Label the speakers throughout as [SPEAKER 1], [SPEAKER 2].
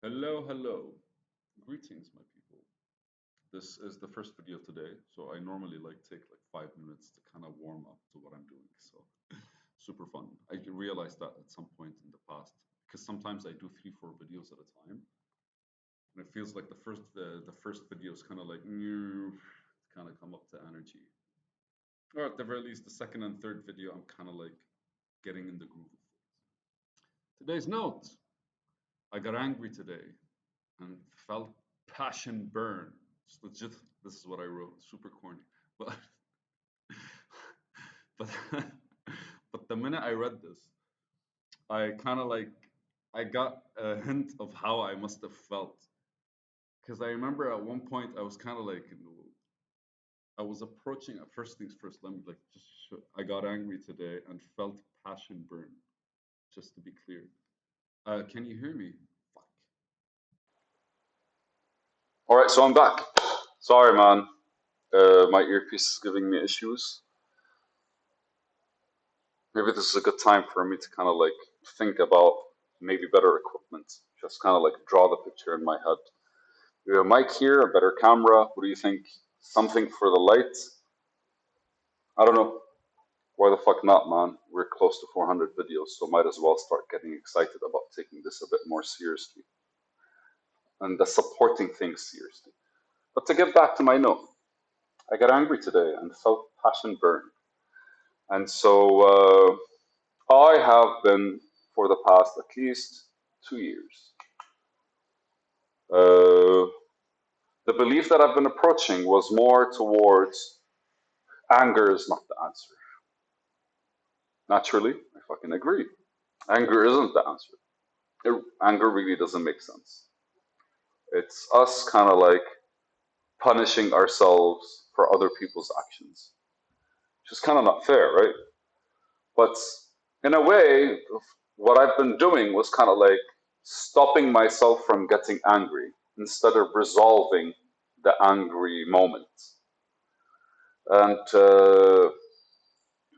[SPEAKER 1] Hello, hello. Greetings, my people. This is the first video today, so I normally take 5 minutes to kind of warm up to what I'm doing. So super fun. I realized that at some point in the past because sometimes I do 3, 4 videos at a time, and it feels like the first video is kind of like new, kind of come up to energy. Or at the very least, the second and third video, I'm kind of like getting in the groove of things. Today's note: I got angry today and felt passion burn. It's legit. This is what I wrote. Super corny, but but but the minute I read this, I kind of I got a hint of how I must have felt because I remember at one point I was kind of I was approaching. First things first. Let me I got angry today and felt passion burn. Just to be clear, can you hear me? Fuck.
[SPEAKER 2] All right, so I'm back. Sorry, man. My earpiece is giving me issues. Maybe this is a good time for me to kind of think about maybe better equipment. Just kind of draw the picture in my head. We have a mic here, a better camera. What do you think? Something for the light? I don't know. Why the fuck not, man? We're close to 400 videos, so might as well start getting excited about taking this a bit more seriously and the supporting things seriously. But to get back to my note, I got angry today and felt passion burn. And so I have been for the past at least 2 years. Uh, the belief that I've been approaching was more towards anger is not the answer. Naturally, I fucking agree. Anger isn't the answer. Anger really doesn't make sense. It's us kind of punishing ourselves for other people's actions, which is kind of not fair, right? But in a way, what I've been doing was kind of stopping myself from getting angry instead of resolving the angry moment. And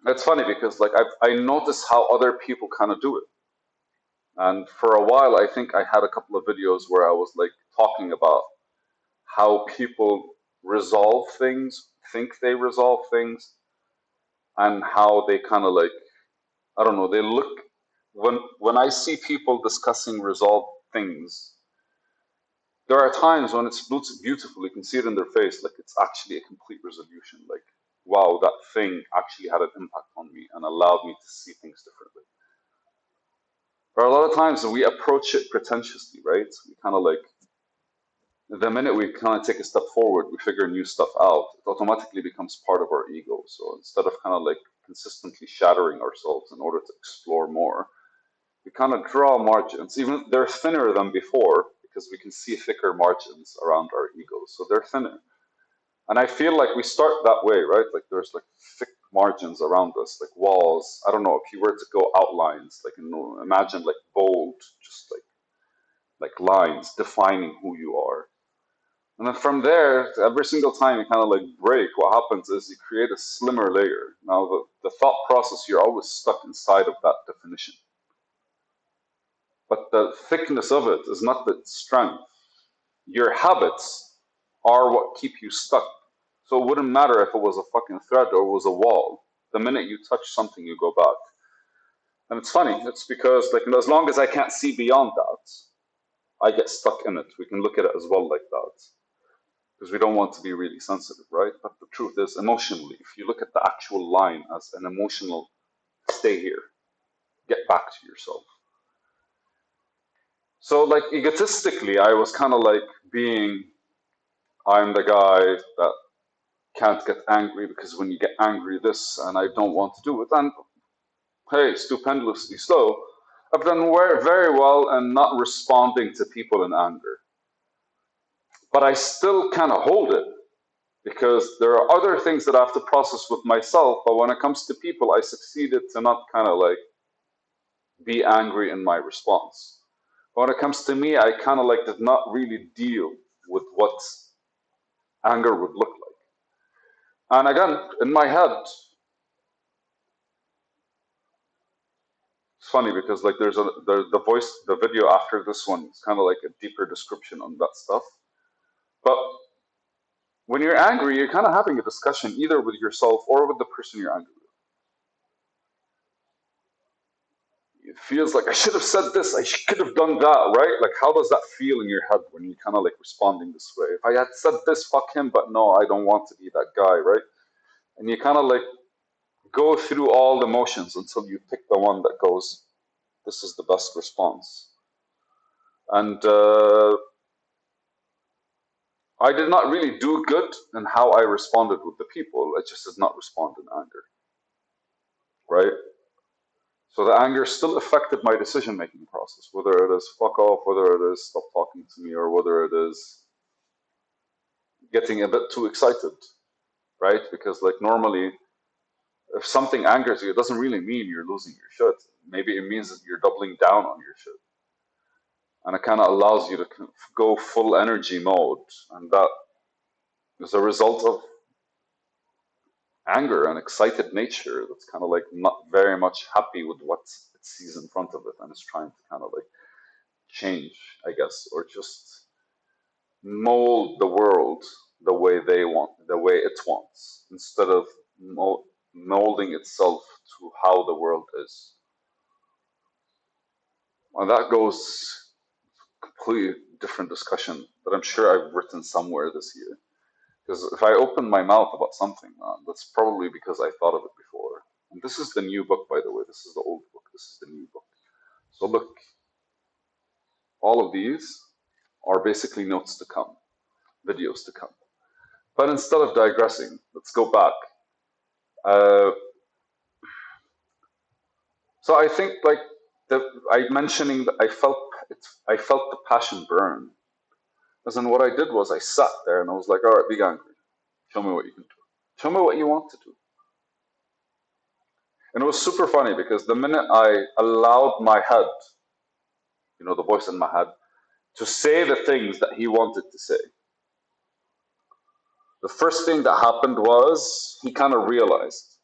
[SPEAKER 2] it's funny because I notice how other people kind of do it. And for a while, I think I had a couple of videos where I was talking about how people resolve things, think they resolve things, and how they kind of I don't know, they look when I see people discussing resolved things, there are times when it's beautiful. You can see it in their face, like it's actually a complete resolution. Like, wow, that thing actually had an impact on me and allowed me to see things differently. But a lot of times we approach it pretentiously, right? We kind of the minute we kind of take a step forward, we figure new stuff out, it automatically becomes part of our ego. So instead of kind of consistently shattering ourselves in order to explore more, we kind of draw margins. Even they're thinner than before because we can see thicker margins around our ego. So they're thinner. And I feel like we start that way, right? Like there's thick margins around us, like walls. I don't know if you were to go outlines, imagine bold, just lines defining who you are. And then from there, every single time you kind of break, what happens is you create a slimmer layer. Now, the thought process, you're always stuck inside of that definition. But the thickness of it is not the strength. Your habits are what keep you stuck. So it wouldn't matter if it was a fucking thread or it was a wall. The minute you touch something, you go back. And it's funny, it's because as long as I can't see beyond that, I get stuck in it. We can look at it as well like that. Because we don't want to be really sensitive, right? But the truth is, emotionally, if you look at the actual line as an emotional, stay here, get back to yourself. So, egotistically, I was kind of being, I'm the guy that can't get angry because when you get angry, this, and I don't want to do it. And hey, stupendously so, I've done very well in not responding to people in anger. But I still kind of hold it because there are other things that I have to process with myself. But when it comes to people, I succeeded to not kind of be angry in my response. But when it comes to me, I kind of did not really deal with what anger would look like. And again, in my head, It's funny because like there's the video after this one. It's kind of like a deeper description on that stuff. But when you're angry, you're kind of having a discussion either with yourself or with the person you're angry with. It feels like I should have said this, I could have done that, right? Like, how does that feel in your head when you're kind of like responding this way? If I had said this, fuck him, but no, I don't want to be that guy, right? And you kind of like go through all the motions until you pick the one that goes, this is the best response. And I did not really do good in how I responded with the people. I just did not respond in anger, right? So the anger still affected my decision-making process, whether it is fuck off, whether it is stop talking to me, or whether it is getting a bit too excited, right? Because like normally, if something angers you, it doesn't really mean you're losing your shit. Maybe it means that you're doubling down on your shit. And it kind of allows you to go full energy mode. And that is a result of anger and excited nature that's kind of like not very much happy with what it sees in front of it and is trying to kind of like change, I guess, or just mold the world the way they want, the way it wants, instead of molding itself to how the world is. And that goes completely different discussion that I'm sure I've written somewhere this year. Because if I open my mouth about something, that's probably because I thought of it before. And this is the new book, by the way. This is the old book. This is the new book. So look, all of these are basically notes to come, videos to come. But instead of digressing, let's go back. So I think like I mentioning that I felt the passion burn. As in what I did was I sat there and I was like, all right, be angry. Show me what you can do. Show me what you want to do. And it was super funny because the minute I allowed my head, you know, the voice in my head, to say the things that he wanted to say, the first thing that happened was he kind of realized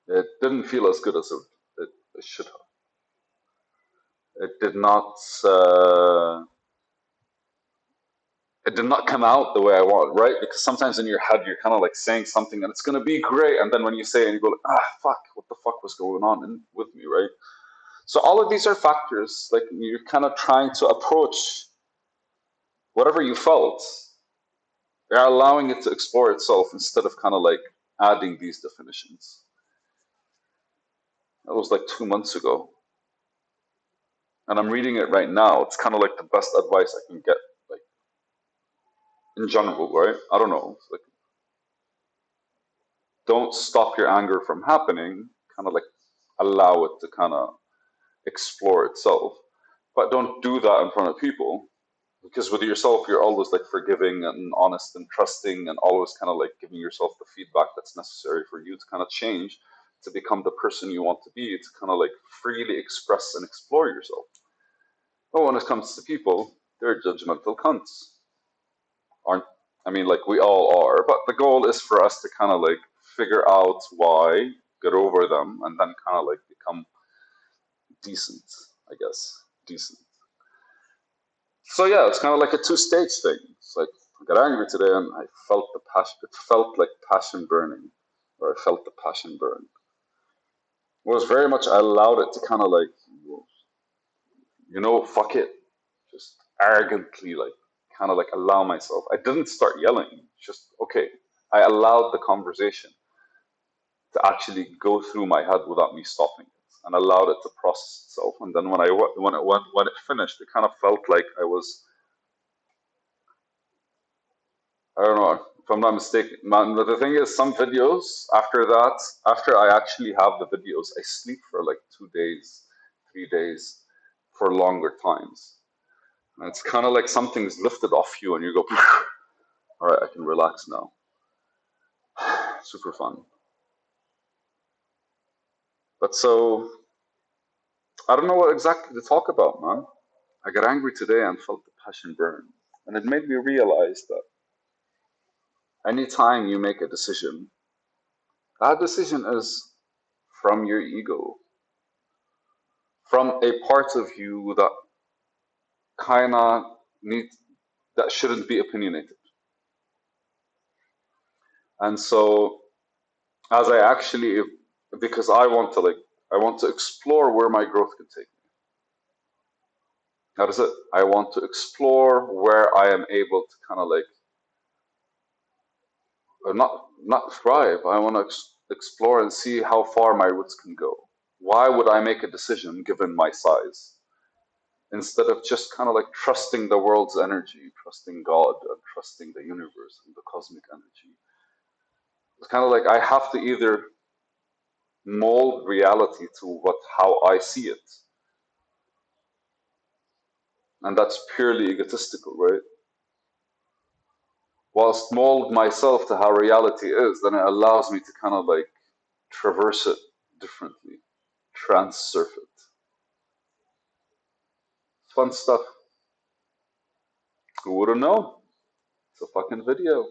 [SPEAKER 2] it didn't feel as good as it should have. It did not. It did not come out the way I want, right? Because sometimes in your head you're kind of like saying something and it's gonna be great, and then when you say it, and you go like, fuck, what the fuck was going on with me, right? So all of these are factors, like you're kind of trying to approach whatever you felt. You're allowing it to explore itself instead of kind of like adding these definitions. That was like 2 months ago, and I'm reading it right now. It's kind of like the best advice I can get, like in general, right? I don't know. It's like, don't stop your anger from happening. Kind of like allow it to kind of explore itself, but don't do that in front of people, because with yourself you're always like forgiving and honest and trusting and always kind of like giving yourself the feedback that's necessary for you to kind of change to become the person you want to be, to kind of like freely express and explore yourself. But when it comes to people, they're judgmental cunts, aren't? I mean, like we all are, but the goal is for us to kind of like figure out why, get over them, and then kind of like become decent, I guess. Decent. So yeah, it's kind of like a two-stage thing. It's like I got angry today and I felt the passion. It felt like passion burning, or I felt the passion burn. It was very much I allowed it to kind of like, fuck it, just arrogantly like kind of like allow myself. I didn't start yelling. Just okay. I allowed the conversation to actually go through my head without me stopping it, and allowed it to process itself. And then when it finished, it kind of felt like I was, I don't know if I'm not mistaken, man. But the thing is, some videos after that, after I actually have the videos, I sleep for like 2 days, 3 days, for longer times. And it's kind of like something's lifted off you, and you go, all right, I can relax now. Super fun. But so, I don't know what exactly to talk about, man. I got angry today and felt the passion burn. And it made me realize that anytime you make a decision, that decision is from your ego. from a part of you that kind of needs, that shouldn't be opinionated. And so as I actually, because I want to I want to explore where my growth can take me. That is it. I want to explore where I am able to kind of not thrive. I want to explore and see how far my roots can go. Why would I make a decision given my size instead of just kind of trusting the world's energy, trusting God, and trusting the universe and the cosmic energy? It's kind of I have to either mold reality to how I see it, and that's purely egotistical, right? Whilst mold myself to how reality is, then it allows me to kind of traverse it differently, transurf it. Fun stuff. Who wouldn't know? It's a fucking video.